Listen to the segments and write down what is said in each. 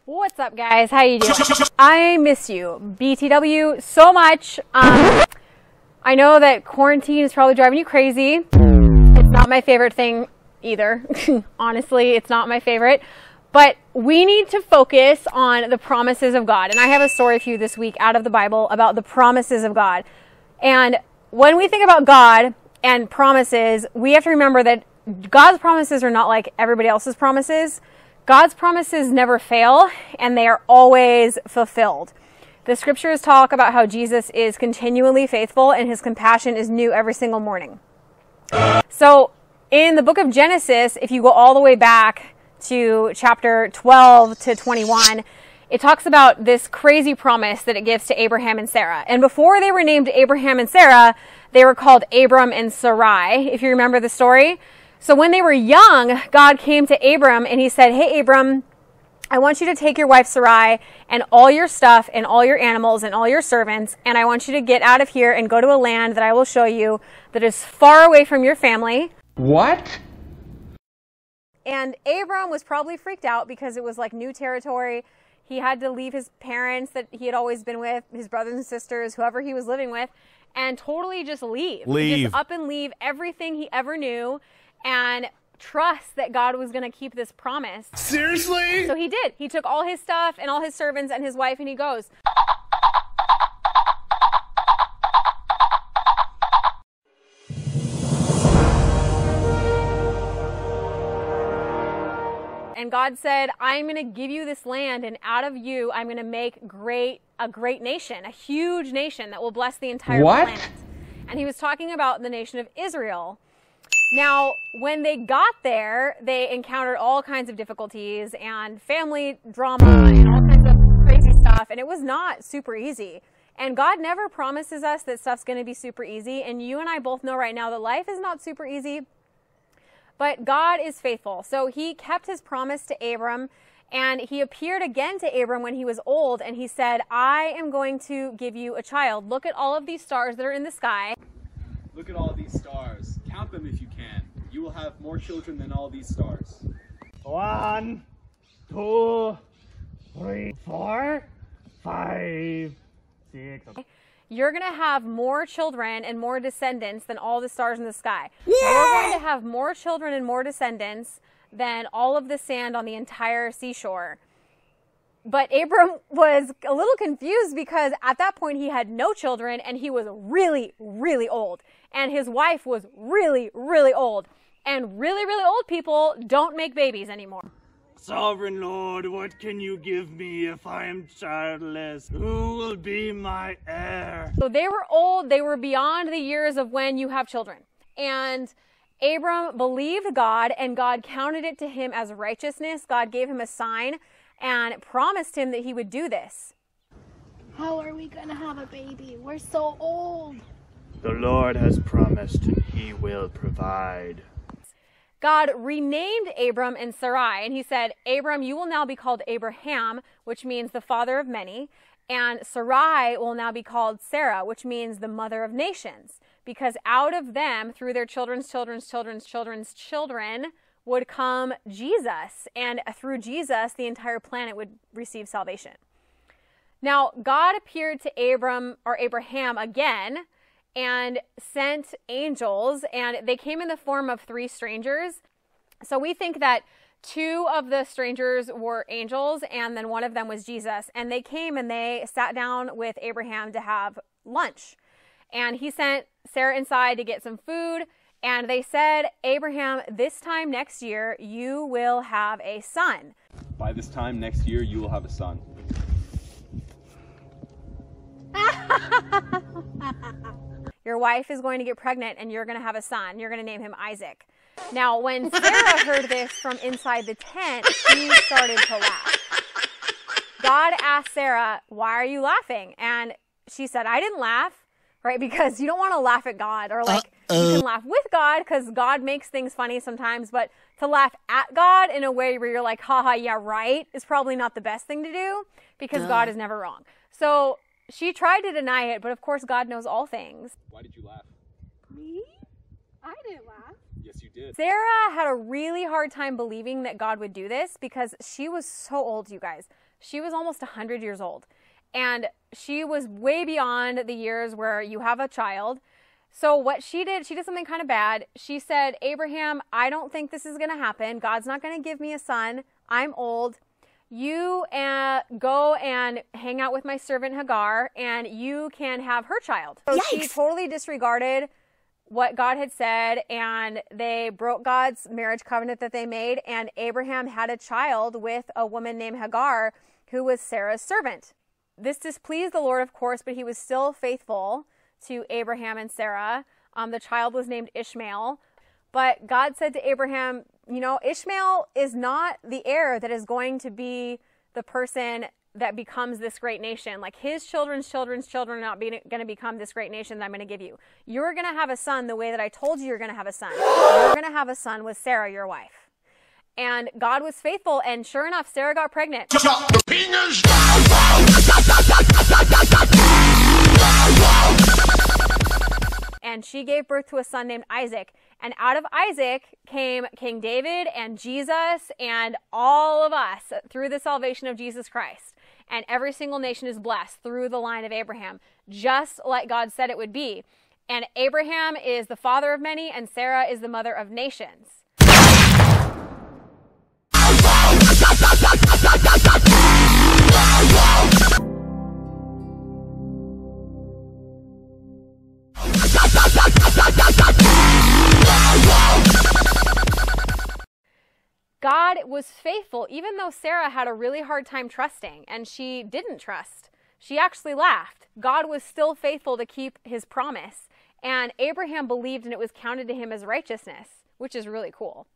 What's up, guys? How you doing? I miss you, BTW, so much. I know that quarantine is probably driving you crazy. It's not my favorite thing either. Honestly, it's not my favorite. But we need to focus on the promises of God. And I have a story for you this week out of the Bible about the promises of God. And when we think about God and promises, we have to remember that God's promises are not like everybody else's promises. God's promises never fail, and they are always fulfilled. The scriptures talk about how Jesus is continually faithful and his compassion is new every single morning. So in the book of Genesis, if you go all the way back to chapter 12 to 21, it talks about this crazy promise that it gives to Abraham and Sarah. And before they were named Abraham and Sarah, they were called Abram and Sarai, if you remember the story. So when they were young, God came to Abram and he said, "Hey, Abram, I want you to take your wife Sarai and all your stuff and all your animals and all your servants, and I want you to get out of here and go to a land that I will show you that is far away from your family." What? And Abram was probably freaked out because it was like new territory. He had to leave his parents that he had always been with, his brothers and sisters, whoever he was living with, and totally just leave. Just up and leave everything he ever knew and trust that God was going to keep this promise. Seriously? So he did. He took all his stuff and all his servants and his wife, and he goes. And God said, "I'm going to give you this land, and out of you, I'm going to make a great nation, a huge nation that will bless the entire planet." And he was talking about the nation of Israel. Now, when they got there, they encountered all kinds of difficulties and family drama and all kinds of crazy stuff, and it was not super easy. And God never promises us that stuff's going to be super easy, and you and I both know right now that life is not super easy, but God is faithful. So he kept his promise to Abram, and he appeared again to Abram when he was old, and he said, "I am going to give you a child. Look at all of these stars that are in the sky." Look at all these stars. Count them if you can. You will have more children than all these stars. 1, 2, 3, 4, 5, 6. You're going to have more children and more descendants than all the stars in the sky. Yeah! You're going to have more children and more descendants than all of the sand on the entire seashore. But Abram was a little confused because at that point he had no children and he was really, really old. And his wife was really, really old. And really, really old people don't make babies anymore. Sovereign Lord, what can you give me if I am childless? Who will be my heir? So they were old. They were beyond the years of when you have children. And Abram believed God, and God counted it to him as righteousness. God gave him a sign and promised him that he would do this. How are we going to have a baby? We're so old. The Lord has promised, and he will provide. God renamed Abram and Sarai, and he said, "Abram, you will now be called Abraham," which means the father of many, and Sarai will now be called Sarah, which means the mother of nations, because out of them, through their children's children, would come Jesus, and through Jesus, the entire planet would receive salvation. Now, God appeared to Abraham again, and sent angels, and they came in the form of 3 strangers. So we think that 2 of the strangers were angels, and then one of them was Jesus. And they came and they sat down with Abraham to have lunch. And he sent Sarah inside to get some food, and they said, "Abraham, this time next year, you will have a son." By this time next year, you will have a son. Your wife is going to get pregnant and you're going to have a son. You're going to name him Isaac. Now, when Sarah heard this from inside the tent, she started to laugh. God asked Sarah, "Why are you laughing?" And she said, "I didn't laugh," right? Because you don't want to laugh at God, or like you can laugh with God because God makes things funny sometimes, but to laugh at God in a way where you're like, haha, yeah, right, is probably not the best thing to do because God is never wrong. So she tried to deny it, but of course God knows all things. Why did you laugh? Me? I didn't laugh. Yes, you did. Sarah had a really hard time believing that God would do this because she was so old, you guys. she was almost 100 years old. And she was way beyond the years where you have a child. So what she did something kind of bad. She said, Abraham, I don't think this is going to happen. God's not going to give me a son. I'm old. You go and hang out with my servant Hagar, and you can have her child. So she totally disregarded what God had said, and they broke God's marriage covenant that they made, and Abraham had a child with a woman named Hagar, who was Sarah's servant. This displeased the Lord, of course, but he was still faithful to Abraham and Sarah. The child was named Ishmael. But God said to Abraham, you know, Ishmael is not the heir that is going to be the person that becomes this great nation. Like his children's children's children are not going to become this great nation that I'm going to give you. You're going to have a son the way that I told you you're going to have a son. You're going to have a son with Sarah, your wife. And God was faithful, and sure enough, Sarah got pregnant. And she gave birth to a son named Isaac. And out of Isaac came King David and Jesus and all of us through the salvation of Jesus Christ. And every single nation is blessed through the line of Abraham, just like God said it would be. And Abraham is the father of many, and Sarah is the mother of nations. God was faithful, even though Sarah had a really hard time trusting, and she didn't trust. She actually laughed. God was still faithful to keep his promise, and Abraham believed, and it was counted to him as righteousness, which is really cool.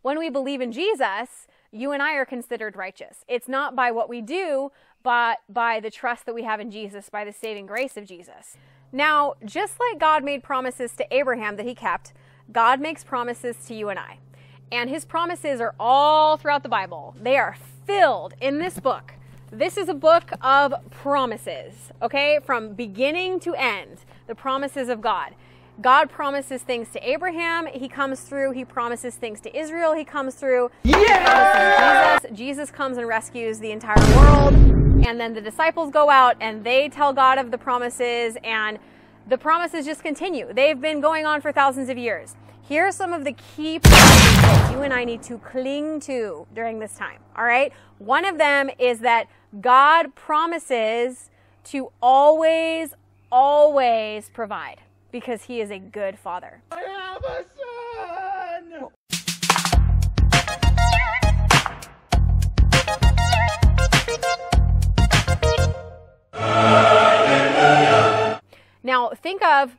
When we believe in Jesus, you and I are considered righteous. It's not by what we do, but by the trust that we have in Jesus, by the saving grace of Jesus. Now, just like God made promises to Abraham that he kept, God makes promises to you and I. And his promises are all throughout the Bible. They are filled in this book. This is a book of promises, okay? From beginning to end, the promises of God. God promises things to Abraham. He comes through. He promises things to Israel. He comes through. Yeah! Jesus comes and rescues the entire world. And then the disciples go out and they tell God of the promises, and the promises just continue. They've been going on for thousands of years. Here are some of the key promises that you and I need to cling to during this time, all right? One of them is that God promises to always, always provide, because he is a good father. I have a son! Now, think of,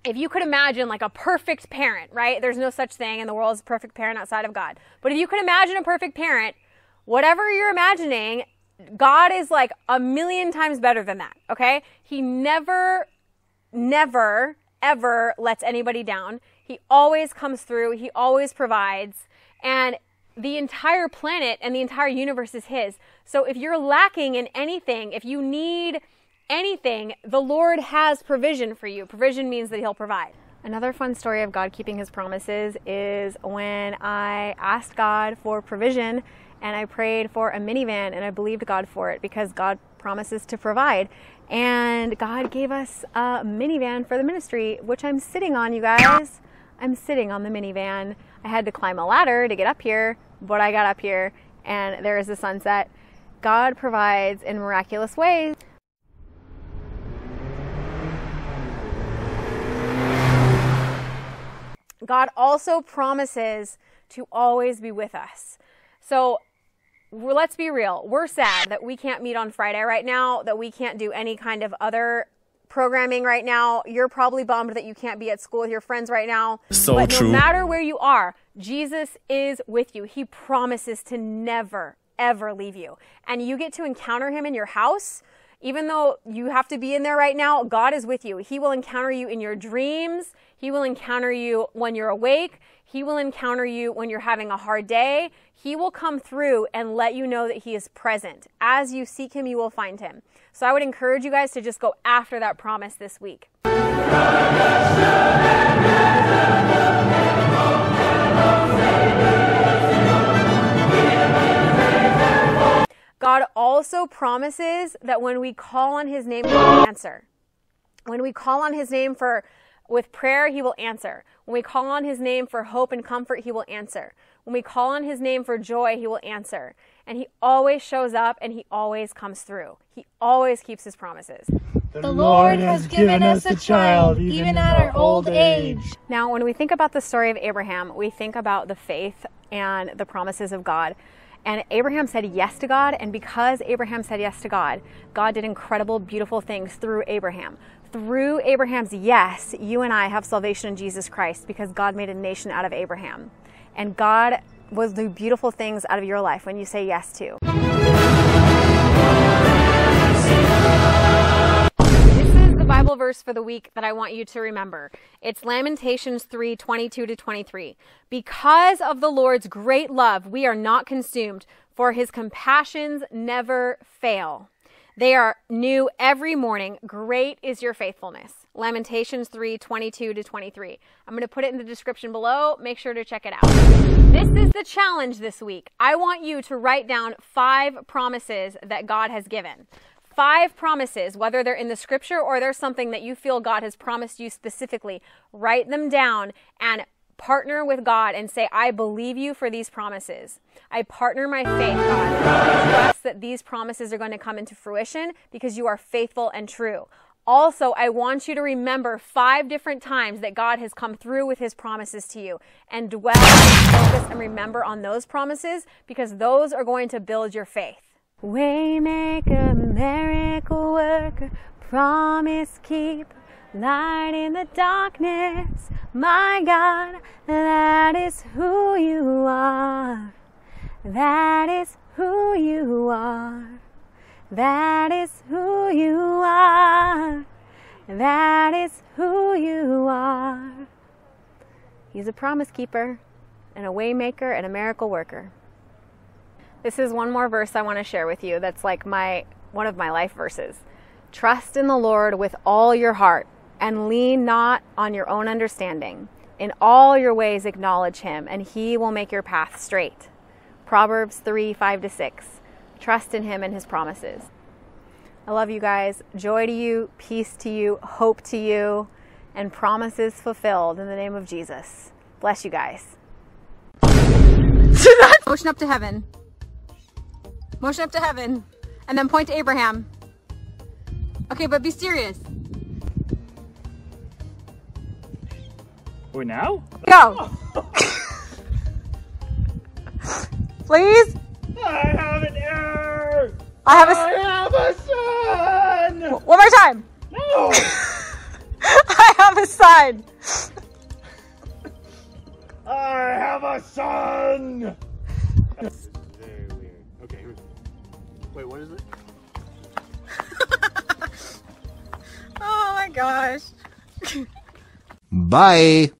if you could imagine like a perfect parent, right? There's no such thing in the world as a perfect parent outside of God. But if you could imagine a perfect parent, whatever you're imagining, God is like a million times better than that, okay? He never, ever lets anybody down. He always comes through. He always provides. And the entire planet and the entire universe is his. So if you're lacking in anything, if you need anything, the Lord has provision for you. Provision means that he'll provide. Another fun story of God keeping his promises is when I asked God for provision and I prayed for a minivan, and I believed God for it because God promises to provide. And God gave us a minivan for the ministry, which I'm sitting on, you guys. I'm sitting on the minivan. I had to climb a ladder to get up here, but I got up here and there is the sunset. God provides in miraculous ways. God also promises to always be with us. So let's be real. We're sad that we can't meet on Friday right now, that we can't do any kind of other programming right now. You're probably bummed that you can't be at school with your friends right now. But no matter where you are, Jesus is with you. He promises to never, ever leave you. And you get to encounter him in your house. Even though you have to be in there right now, God is with you. He will encounter you in your dreams. He will encounter you when you're awake. He will encounter you when you're having a hard day. He will come through and let you know that he is present. As you seek him, you will find him. So I would encourage you guys to just go after that promise this week. God God also promises that when we call on his name, he will answer. When we call on his name with prayer, he will answer. When we call on his name for hope and comfort, he will answer. When we call on his name for joy, he will answer. And he always shows up and he always comes through. He always keeps his promises. The Lord has given us a child, even at our old age. Now, when we think about the story of Abraham, we think about the faith and the promises of God. And Abraham said yes to God, and because Abraham said yes to God, God did incredible, beautiful things through Abraham. Through Abraham's yes, you and I have salvation in Jesus Christ because God made a nation out of Abraham. And God will do beautiful things out of your life when you say yes to. This is the Bible verse for the week that I want you to remember. It's Lamentations 3:22-23. Because of the Lord's great love, we are not consumed, for his compassions never fail. They are new every morning. Great is your faithfulness. Lamentations 3:22-23. I'm going to put it in the description below. Make sure to check it out. This is the challenge this week. I want you to write down 5 promises that God has given. 5 promises, whether they're in the scripture or there's something that you feel God has promised you specifically. Write them down and partner with God and say, I believe you for these promises. I partner my faith, God. I trust that these promises are going to come into fruition because you are faithful and true. Also, I want you to remember 5 different times that God has come through with his promises to you and dwell and focus and remember on those promises because those are going to build your faith. Waymaker, miracle worker, promise keeper, light in the darkness, my God, that is who you are. That is who you are. That is who you are. That is who you are. He's a promise keeper and a way maker and a miracle worker. This is one more verse I want to share with you that's like one of my life verses. Trust in the Lord with all your heart and lean not on your own understanding. In all your ways acknowledge him, and he will make your path straight. Proverbs 3:5-6. Trust in him and his promises. I love you guys. Joy to you, peace to you, hope to you, and promises fulfilled in the name of Jesus. Bless you guys. Motion up to heaven. Motion up to heaven. And then point to Abraham. Okay, but be serious. Wait, now? Go. Please? I have an error! I have a son! One more time. No! I have a son. I have a son! That's very weird. Okay, wait, what is it? Oh my gosh. Bye.